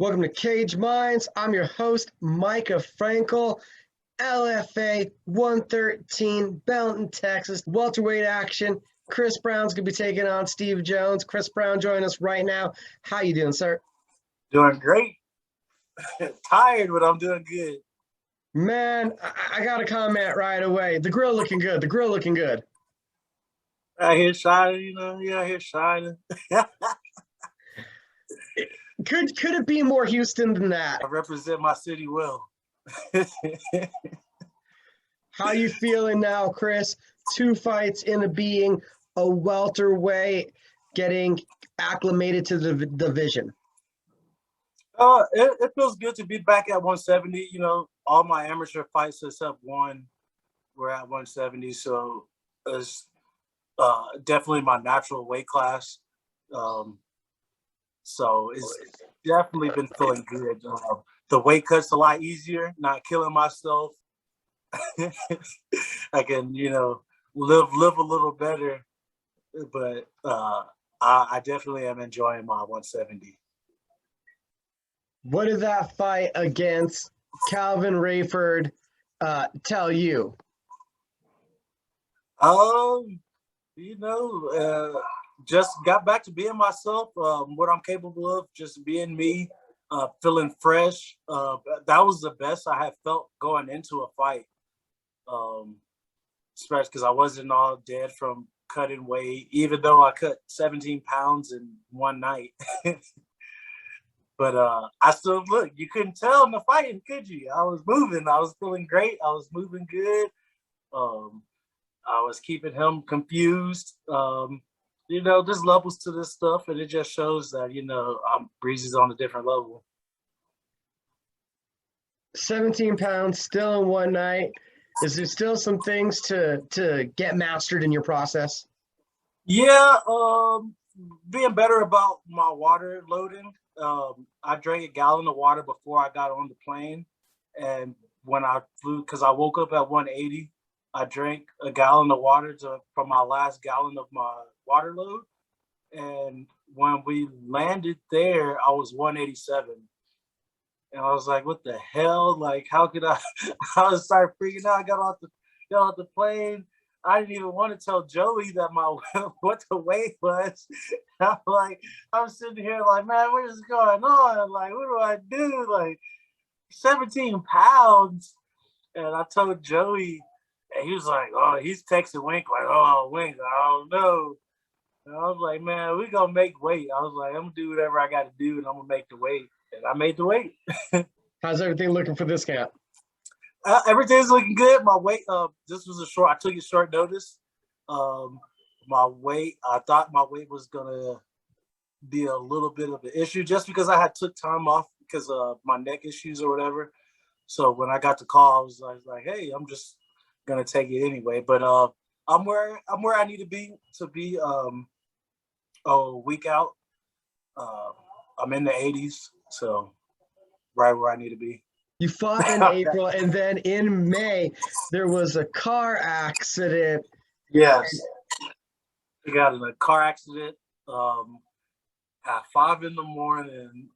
Welcome to Cage Minds. I'm your host, Micah Frankel, LFA 113, Belton, Texas. Welterweight action. Chris Brown's going to be taking on Steve Jones. Chris Brown joining us right now. How you doing, sir? Doing great. Tired, but I'm doing good. Man, I got to comment right away. The grill looking good. The grill looking good. Out here shining, out here shining. Could it be more Houston than that? I represent my city well. How you feeling now, Chris? 2 fights into being a welterweight, getting acclimated to the division. It feels good to be back at 170. All my amateur fights except one were at 170, so it's definitely my natural weight class. So it's definitely been feeling good. The weight cut's a lot easier, not killing myself. I can, live a little better, but I definitely am enjoying my 170. What did that fight against Calvin Rayford tell you? Just got back to being myself, what I'm capable of, just being me, feeling fresh. That was the best I had felt going into a fight, especially because I wasn't all dead from cutting weight, even though I cut 17 pounds in one night. But I still look. You couldn't tell in the fighting, could you? I was moving. I was feeling great. I was moving good. I was keeping him confused. There's levels to this stuff, and it just shows that, Breezy's on a different level. 17 pounds still in one night. Is there still some things to get mastered in your process? Yeah, being better about my water loading. I drank a gallon of water before I got on the plane, and when I flew, because I woke up at 180, I drank a gallon of water from my last gallon of my water load. And when we landed there, I was 187. And I was like, what the hell? Like, how could I? I started freaking out. I got off the plane. I didn't even want to tell Joey that what the weight was. I'm sitting here like, man, what is going on? Like, what do I do? Like, 17 pounds. And I told Joey, and he was like, oh, he's texting Wink like, oh, Wink, I don't know. And I was like, man, we're going to make weight. I was like, I'm going to do whatever I got to do, and I'm going to make the weight. And I made the weight. How's everything looking for this camp? Everything's looking good. My weight, this was I took it short notice. My weight, I thought my weight was going to be a little bit of an issue just because I had took time off because of my neck issues or whatever. So when I got the call, I was like, hey, I'm just gonna take it anyway. But I'm where I need to be a week out. I'm in the 80s, so right where I need to be. You fought in April, and then in May there was a car accident. Yes, I got in a car accident at 5 a.m. on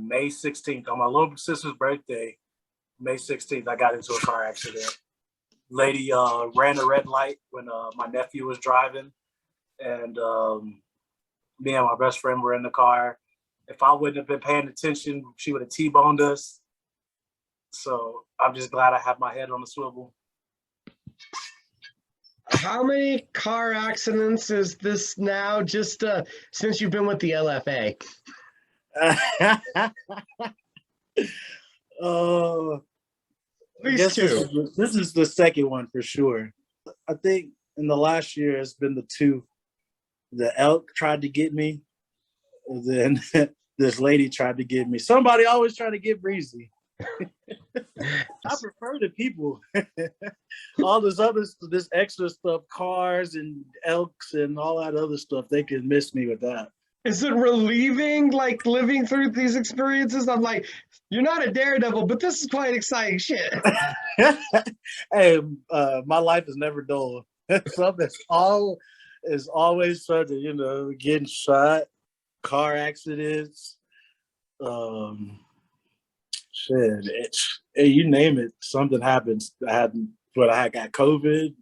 May 16th on my little sister's birthday. May 16th, I got into a car accident. Lady ran a red light when my nephew was driving, and me and my best friend were in the car. If I wouldn't have been paying attention, she would have T-boned us. So I'm just glad I have my head on the swivel. How many car accidents is this now, just since you've been with the LFA? I guess this is the second one for sure. I think in the last year it's been the two. The elk tried to get me, and then this lady tried to get me. Somebody always trying to get Breezy. I prefer the people. All this extra stuff, cars and elks and all that other stuff, they can miss me with that. Is it relieving, like, living through these experiences? I'm like, you're not a daredevil, but this is quite exciting shit. Hey, my life is never dull. Something is always something, getting shot, car accidents, Um, shit, you name it, something happens. I got COVID.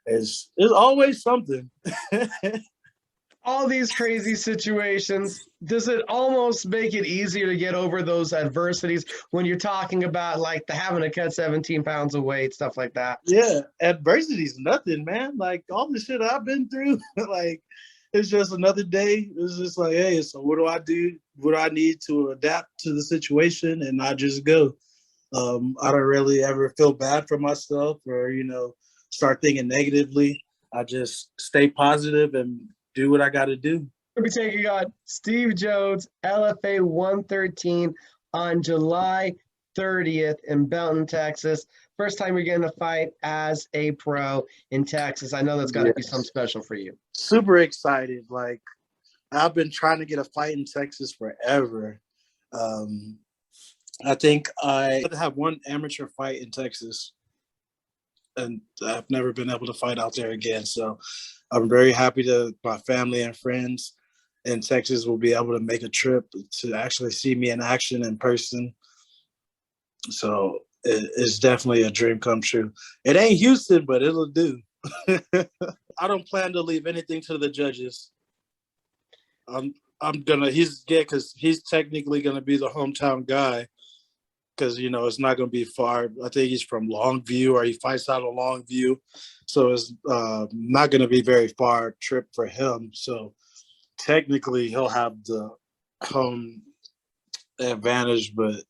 It's always something. All these crazy situations, does it almost make it easier to get over those adversities when you're talking about like the having to cut 17 pounds of weight, stuff like that? Yeah, adversity's nothing, man. Like all the shit I've been through, like it's just another day. It's just like, hey, so what do I do? What do I need to adapt to the situation? And I just go. I don't really ever feel bad for myself or, start thinking negatively. I just stay positive and do what I got to do. We'll be taking on Steve Jones, LFA 113 on July 30th in Belton, Texas. First time you're getting a fight as a pro in Texas. I know that's got to be something special for you. Super excited. Like, I've been trying to get a fight in Texas forever. I think I have one amateur fight in Texas, and I've never been able to fight out there again. So I'm very happy that my family and friends in Texas will be able to make a trip to actually see me in action in person. So it's definitely a dream come true. It ain't Houston, but it'll do. I don't plan to leave anything to the judges. Because he's technically gonna be the hometown guy. Because it's not going to be far. I think he's from Longview, or he fights out of Longview, so it's not going to be very far trip for him. So technically, he'll have the home advantage. But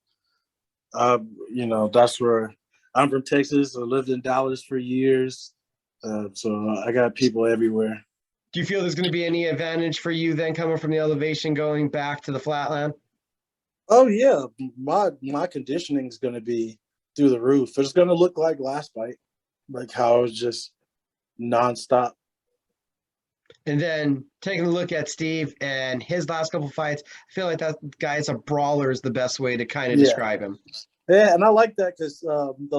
that's where I'm from, Texas. I lived in Dallas for years, so I got people everywhere. Do you feel there's going to be any advantage for you then coming from the elevation going back to the flatland? Oh yeah, my conditioning is going to be through the roof. It's going to look like last fight, like how it was just nonstop. And then taking a look at Steve and his last couple fights, I feel like that guy's a brawler is the best way to kind of describe him. Yeah, and I like that because the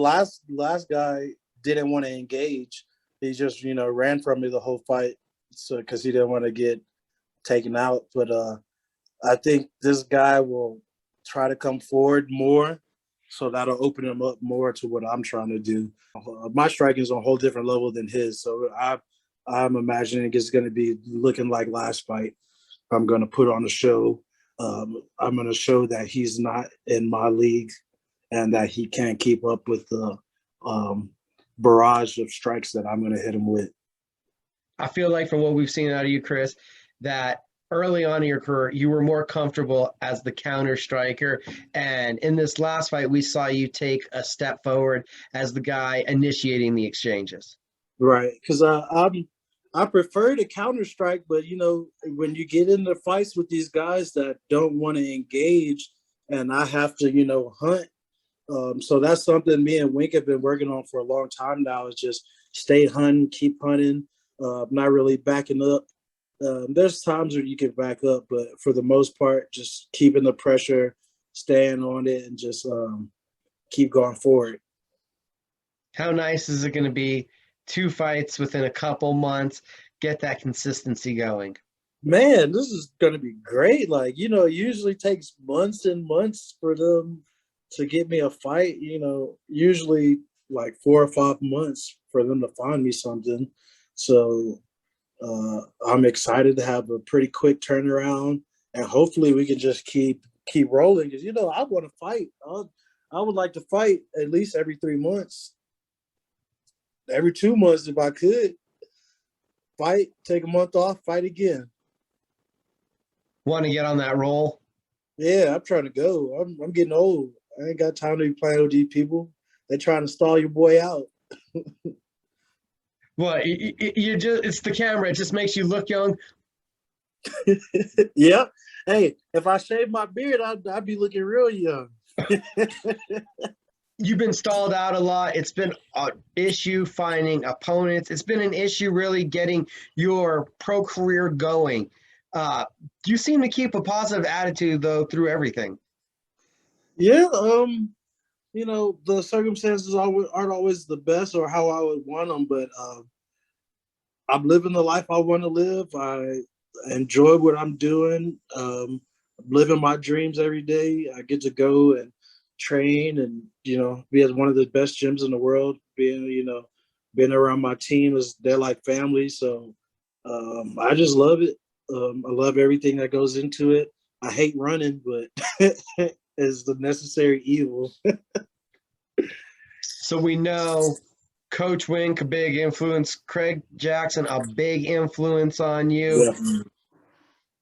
last guy didn't want to engage. He just ran from me the whole fight, so because he didn't want to get taken out. But I think this guy will try to come forward more, so that'll open him up more to what I'm trying to do. My striking is on a whole different level than his, so I'm imagining it's going to be looking like last fight. I'm going to put on a show. I'm going to show that he's not in my league and that he can't keep up with the barrage of strikes that I'm going to hit him with. I feel like from what we've seen out of you, Chris, that early on in your career, you were more comfortable as the counter striker. And in this last fight, we saw you take a step forward as the guy initiating the exchanges. Right. Because I prefer to counter strike, but when you get into fights with these guys that don't want to engage, and I have to hunt. So that's something me and Wink have been working on for a long time now, is just stay hunting, keep hunting, not really backing up. There's times where you can back up, but for the most part, just keeping the pressure, staying on it, and just keep going forward. How nice is it going to be? 2 fights within a couple months, get that consistency going. Man, this is going to be great. Like, it usually takes months and months for them to get me a fight, usually like 4 or 5 months for them to find me something. So I'm excited to have a pretty quick turnaround, and hopefully we can just keep rolling. Because I want to fight. I would like to fight at least every 3 months, every 2 months if I could. Fight, take a month off, fight again. Want to get on that roll? Yeah, I'm trying to go. I'm getting old. I ain't got time to be playing with these people. They're trying to stall your boy out. Well, it's the camera. It just makes you look young. Yeah. Hey, if I shave my beard, I'd be looking real young. You've been stalled out a lot. It's been an issue finding opponents. It's been an issue really getting your pro career going. You seem to keep a positive attitude, though, through everything. Yeah. The circumstances aren't always the best or how I would want them, but I'm living the life I want to live. I enjoy what I'm doing. living my dreams every day. I get to go and train and, be at one of the best gyms in the world. Being around my team is they're like family. So I just love it. I love everything that goes into it. I hate running, but it's the necessary evil. So we know Coach Wink, a big influence, Craig Jackson, a big influence on you. Yeah.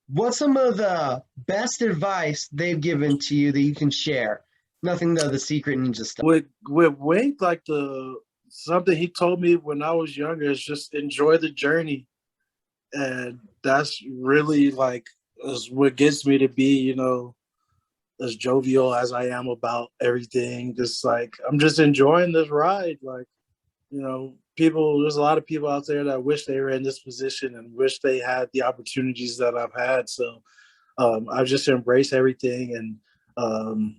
What's some of the best advice they've given to you that you can share? Nothing of the secret ninja stuff. With Wink, like something he told me when I was younger is just enjoy the journey, and that's really like is what gets me to be, as jovial as I am about everything. Just like I'm just enjoying this ride. Like, there's a lot of people out there that wish they were in this position and wish they had the opportunities that I've had. So I just embrace everything and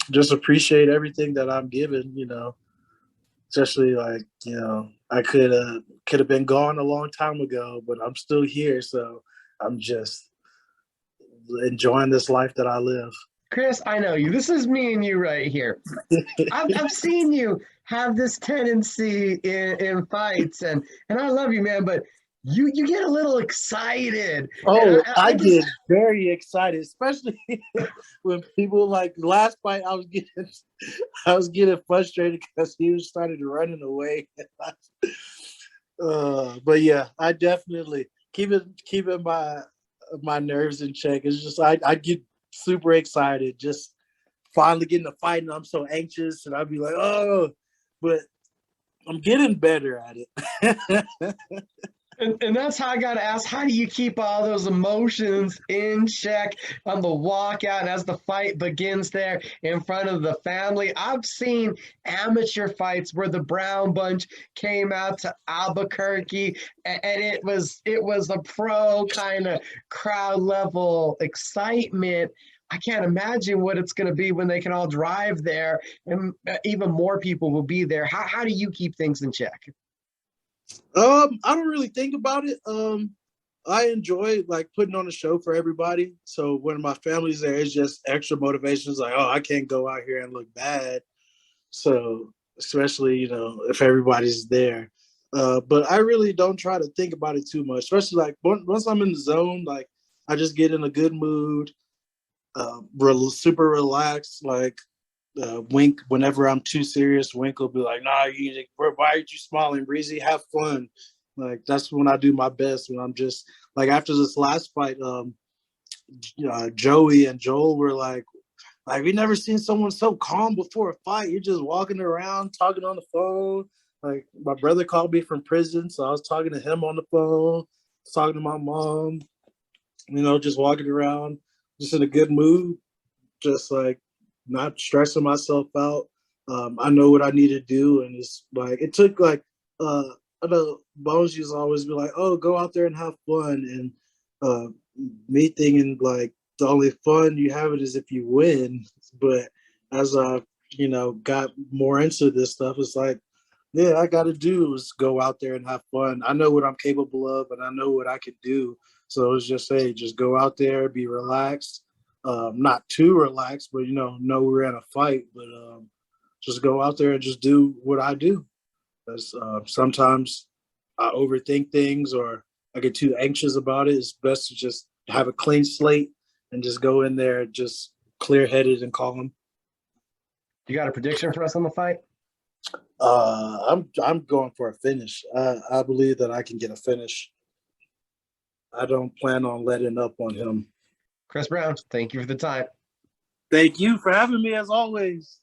just appreciate everything that I'm given, especially like, I could have been gone a long time ago, but I'm still here. So I'm just enjoying this life that I live. Chris, I know you. This is me and you right here. I've seen you have this tendency in fights, and I love you, man. But you get a little excited, and Oh, I I just get very excited, especially when people like last fight. I was getting frustrated because he was starting to running away. But yeah, I definitely keeping my nerves in check. It's just I get super excited just finally getting a fight, and I'm so anxious, and I'd be like, oh, but I'm getting better at it. and that's how I got to ask, how do you keep all those emotions in check on the walkout and as the fight begins there in front of the family? I've seen amateur fights where the Brown Bunch came out to Albuquerque, and it was a pro kind of crowd level excitement. I can't imagine what it's going to be when they can all drive there and even more people will be there. How do you keep things in check? I don't really think about it. I enjoy like putting on a show for everybody. So when my family's there, it's just extra motivations. Like, oh, I can't go out here and look bad. So especially if everybody's there. But I really don't try to think about it too much. Especially like once I'm in the zone, like I just get in a good mood, super relaxed. Like Wink, whenever I'm too serious, Wink will be like, "Nah, why are you smiling, Breezy? Have fun." Like that's when I do my best. When I'm just like after this last fight, Joey and Joel were like we never seen someone so calm before a fight. You're just walking around talking on the phone. Like my brother called me from prison, so I was talking to him on the phone, talking to my mom. Just walking around, just in a good mood, just like not stressing myself out. I know what I need to do, and it's like it took like I know Bones used to always be like, "Oh, go out there and have fun," and me thinking like the only fun you have it is if you win. But as I got more into this stuff, it's like, yeah, I got to do is go out there and have fun. I know what I'm capable of, and I know what I can do. So it's just just go out there, be relaxed, not too relaxed, but know we're in a fight, but just go out there and just do what I do. Because sometimes I overthink things or I get too anxious about it. It's best to just have a clean slate and just go in there just clear headed and calm. You got a prediction for us on the fight? I'm going for a finish. I believe that I can get a finish. I don't plan on letting up on him. Chris Brown, thank you for the time. Thank you for having me as always.